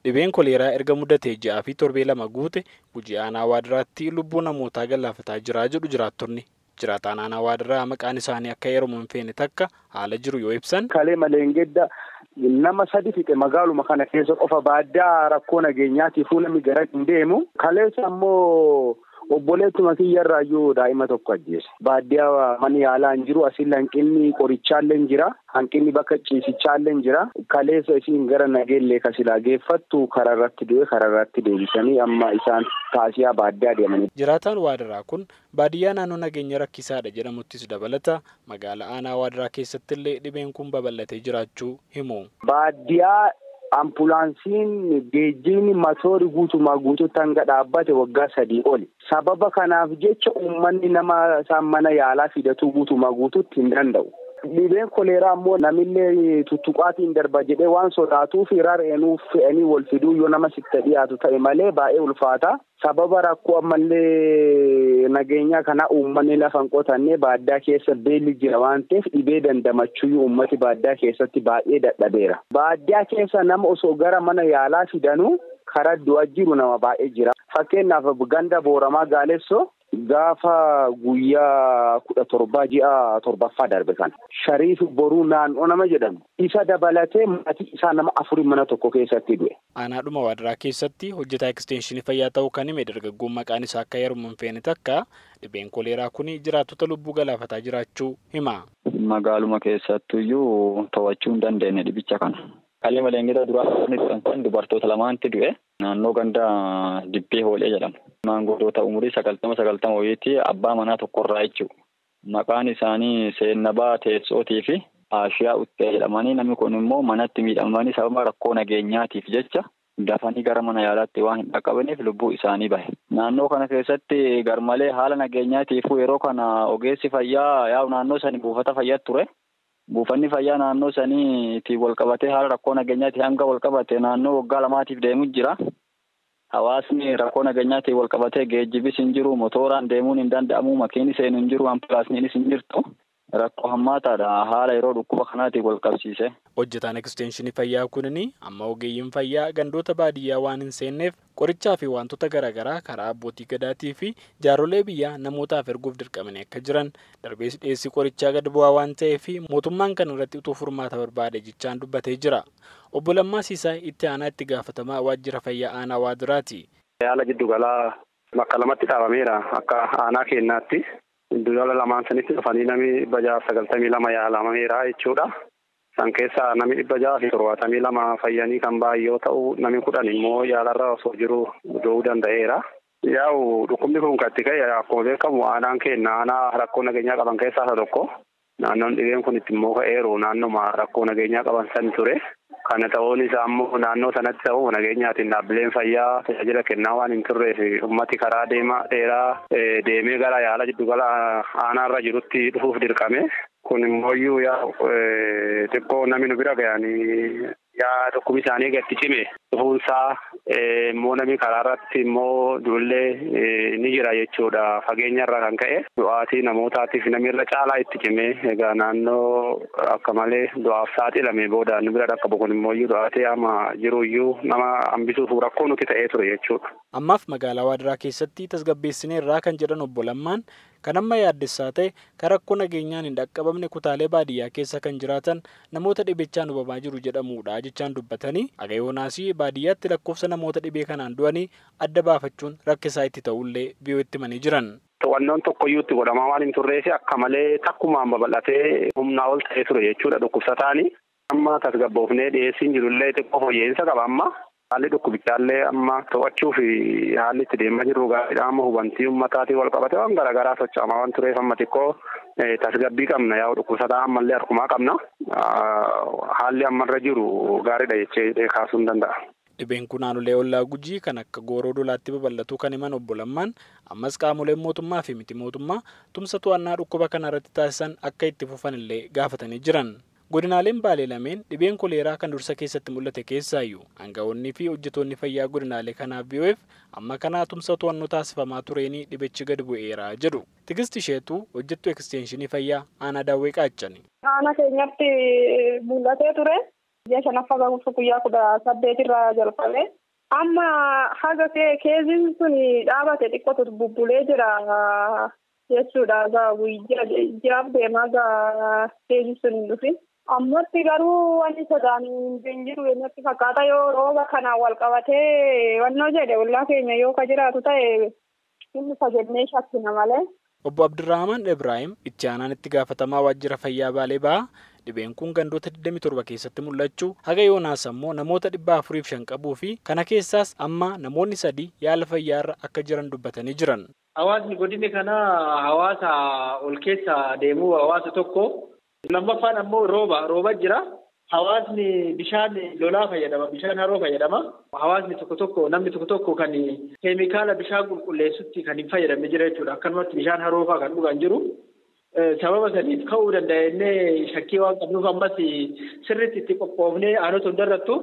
Dhibeen koleeraa erga mudatee ji'aa fi torbee lama guute Gujii aanaa Waadiraatti lubbuu namootaa galaafataa jira jedhu jiraattonni. Jiraataan aanaa Waadiraa maqaan isaanii akka heerumu hin feene takka haala jiru yoo ibsan. Kalee Maleengedda nama sadi fixe magaaluma kana keessa qofa baadiyyaa rakkoo nageenyaatiifuu namni gara hin deemu. Kaleessa ammoo obboleettuma kiyyarraayyuu daa'ima tokko ajjeese. Baadiyyaa mana yaalaa hin jiru. Asiin hanqinni qorichaallee hin jira. Hanqinni bakka ciisichaallee hin jira. Kaleessa isiin gara nageellee kasilaa geeffattu kararratti du'e kararratti deebisanii amma isaan taasisaa baadiyyaa deemanii. Jiraataan Waadiraa kun baadiyyaa naannoo nageenya rakkisaadha jedhamuttis dabalata magaalaa aanaa Waadiraa keessatti illee dhibeen kun babal'atee jiraachuu himu. Baadiyyaa ambulaansiin geejjibni matoori guutumaa guutuutti hanga dhaabbate waggaa 3 oli. Sababa kanaaf jecha uummanni nama isaan mana yaalaa fidatu guutumaa guutuutti hin danda'u. Dhibeen koleeraa ammoo namillee tuttuqaatiin darba jedhee waan sodaatuuf rareenuuf fe'anii wal fiduu yoo nama sitti dhiyaatu ta'e malee baay'ee ulfaata. Sababa rakkoo ammallee nageenyaa kana uummanni lafa hin qotannee baadiyyaa keessa beelli jira waan ta'eef dhibee dandamachuu uummati baadiyyaa keessatti baay'ee dadhabeera. Baadiyyaa keessa nama osoo gara mana yaalaa fidanuu karaa du'a jiru nama baay'ee jira. Fakkeenyaaf ganda Booramaa Gaalessoo gaafa guyyaa 17 ji'a 7ffaa darbe kan Shariif Boruu naannoo nama jedhamu isa dabalatee maatii isaa nama 4 mana tokko keessatti du'e. Aanaadhuma Waadiraa keessatti hojjetaa ekstenshinii fayyaa ta'uu kan hime dargaggoon maqaan isaa akka heerumu hin feene takka dhibeen koleeraa kun jiraattota lubbuu galaafataa jiraachuu hima. Magaaluma keessattuyyuu to'achuu hin dandeenye dhibicha kana. Kalee Maleengedda duraa dubartoota lamaanti du'e. Naannoo ganda Dibbee Hoolee jedhamu. Maanguddoota umurii 90 wayiitti abbaa manaa tokkorraa jechuudha. Maqaan isaanii Seennabaa Teessootii fi Aashiyaa Uttee jedhamanii namni kun immoo manatti miidhamanii sababa rakkoo nageenyaatiif jecha dafanii gara mana yaalaatti waan hin dhaqqabaniif lubbuu isaanii bahe. Naannoo kana keessatti garmalee haala nageenyaatiifuu yeroo kana ogeessi fayyaa yaa'u naannoo sanii buufata fayyaa ture. Buufanni fayyaa naannoo saniitiin wal qabatee haala rakkoo nageenyaatti hanga wal qabate naannoo waggaa 2tiif deemu jira. Hawaasni rakkoo nageenyaatti wal qabatee geejjibis hin jiru, motoraan deemuun hin danda'amu, makiinni seenu hin jiru, ambulaasniinis hin jirtu. Rakkoo hammaataadha haala yeroo dhukkuba kanaatiin wal qabsiise. Hojjetaan ekstenshinii fayyaa kunini amma ogeeyyiin fayyaa gandoota baadiyyaa waan hin seenneef qorichaa fi wantoota garaagaraa karaa abbootii gadaatii fi jaarolee biyyaa namootaaf erguuf dirqamanii akka jiran darbees dhiyeessii qorichaa gad bu'aa waan ta'eef mootummaan kan irratti utuu furmaata barbaade jechaan dubbatee jira. Obbo Lammaa Siisaa itti aanaa itti gaafatamaa waajjira fayyaa aanaa Waadiraati. Haala giddugalaa bakka lamatti dhaabameera akka aanaa kennaatti. Giddugala lamaan sanitti dhufanii namni 692 yaalameera jechuudha. San keessaa namni 672 fayyanii kan ba'an yoo ta'u namni 10 immoo yaalarra osoo jiru du'uu danda'eera. Yaa'u dhukkubni kun kan itti ka'e akkuma beekamu aanaan kenna aanaa rakkoo nageenyaa qaban keessaa isa tokko. Naannoon dhibeen kun itti immoo ka'eeru naannoma rakkoo nageenyaa qaban san ture. Kana ta'uun isaa ammoo naannoo sanatti ta'uu nageenyaatiin dhaabbileen fayyaa tajaajila kennaa waan hin turreef ummati karaa dheeraa deemee gara yaala giddugala aanaarra jirutti dhufuuf dirqame. Kun immoo xiqqoo namni nu bira ga'anii dhukkubni isaanii gatti cime dhufuunsaa immoo namni karaarratti immoo duullee ni jira jechuudha. Fageenyarra kan ka'e du'aatii namootaatiif namni irra caalaa itti cime egaa naannoo akka malee du'aaf saaxilame booda nu bira dhaqqabu kun immoo du'aatii ama jiruyyuu nama hambisuuf rakkoo nuti ta'ee ture jechuudha. Ammaaf magaalaa Waadiraa keessatti tasgabbeessineerraa kan jedhan obbo Lammaan kan amma yaaddessaa ta'e kan rakkoo nageenyaan hin dhaqqabamne kutaalee baadiyyaa keessa kan jiraatan namoota dhibichaan hubamaa jiru jedhamuudha jechaan dubbatanii agayoonaas baadiyyaatti lakkoofsa namoota dhibee kanaan du'anii adda baafachuun rakkisaa itti ta'ullee biyyootti himanii jiran. To'annoon tokkoyyuu itti godhamaa waan hin turreef akka malee takkumaan babal'atee humnaa ol ta'ee ture jechuudha dhukkubsataani. Amma tasgabboofnee dhiyeessiin jirullee xiqqoo fooyya'insa qaba amma. Haalli dhukkubichaallee amma to'achuu fi haalli itti deemaa jiru gaariidha. Amma hubantii uummataatiin wal qabate waan garaagaraa socho'amaa waan tureef amma xiqqoo tasgabbii qabna yaa'u dhukkubsataa ammallee harkumaa qabna. Haalli ammarra jiru gaariidha jechee kaasuu hin danda'a. Dhibeen kun naannolee ollaa Gujii kan akka Gooroo Dolaatti babal'atu kan himan obbo Lammaan ammas qaamoleen mootummaa fi miti mootummaa tumsa to'annaa dhukkuba kana irratti taasisan akka itti fufan illee gaafatanii jiran. Godinaaleen Baalee lameen dhibeen koleeraa kan dursa keessatti mul'ate keessaayyuu aangawoonnii fi hojjetoonni fayyaa godinaalee kanaaf BOF amma kana tumsa to'annoo taasifamaa tureenii dhibichi gad bu'eera jedhu. Tigist Isheetuu hojjettuu ekstenshinii fayyaa aanaa Daawwee Qaachani. Aanaa keenyatti mul'atee ture. Ji'a shanaffaa gahuuf guyyaa 18 irraa jalqabe. Amma haga keeziin sun dhaabate xiqqootu bubbulee jira jechuudha. Ji'aaf deemaa keeziin sun hin dhufin. Ammatti garuu wanti sodaan hin jiru eenyutti fakkaata yoo rooba kanaan wal qabatee wannoo jedhe ollaa keenya yoo ka jiraatu ta'e inni fagennee shakkina malee. Obbo Abdurrahman Ibrahim itti aanaan itti gaafatamaa waajjira fayyaa Baalee Bahaa dhibeen kun gandoota 27 keessatti mul'achuu haga yoonaas ammoo namoota 405 qabuu fi kana keessaas amma namoonni 3 yaala fayyaarra akka jiran dubbatanii jiran. Hawaasni godinni kana hawaasa ol keessa deemuu hawaasa tokko. Lammaffaan ammoo rooba jira. Hawaasni bishaan lolaa fayyadama, bishaan haroo fayyadama. Hawaasni namni tokko kan keemikaala bishaan qulqulleessutti kan hin fayyadamne jira jechuudha. Akkanumatti bishaan haroo fa'aa kan dhugan jiru. Sababa saniif ka'uu danda'ennee shakkii waan qabnuuf ammas sirriitti itti qophoofnee aanota hundarrattu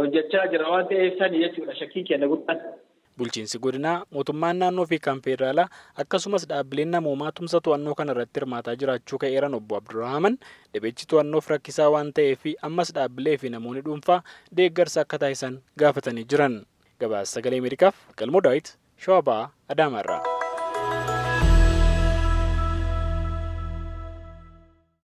hojjechaa jira waan ta'eef sani jechuudha shakkiin keenya guddaan. Bulchiinsi godinaa mootummaan naannoo fi kan federaalaa akkasumas dhaabbileen namoomaa tumsa to'annoo kana irratti hirmaataa jiraachuu ka'eeran Obbo Abdurrahman dhibeechi to'annoof rakkisaa waan ta'eef ammas dhaabbilee fi namoonni dhuunfaa deeggarsa akka taasisan gaafatanii jiran. Gabaasa Sagalee Ameerikaaf Galmoo Daawit Shawaa Bahaa Adaamaarraa.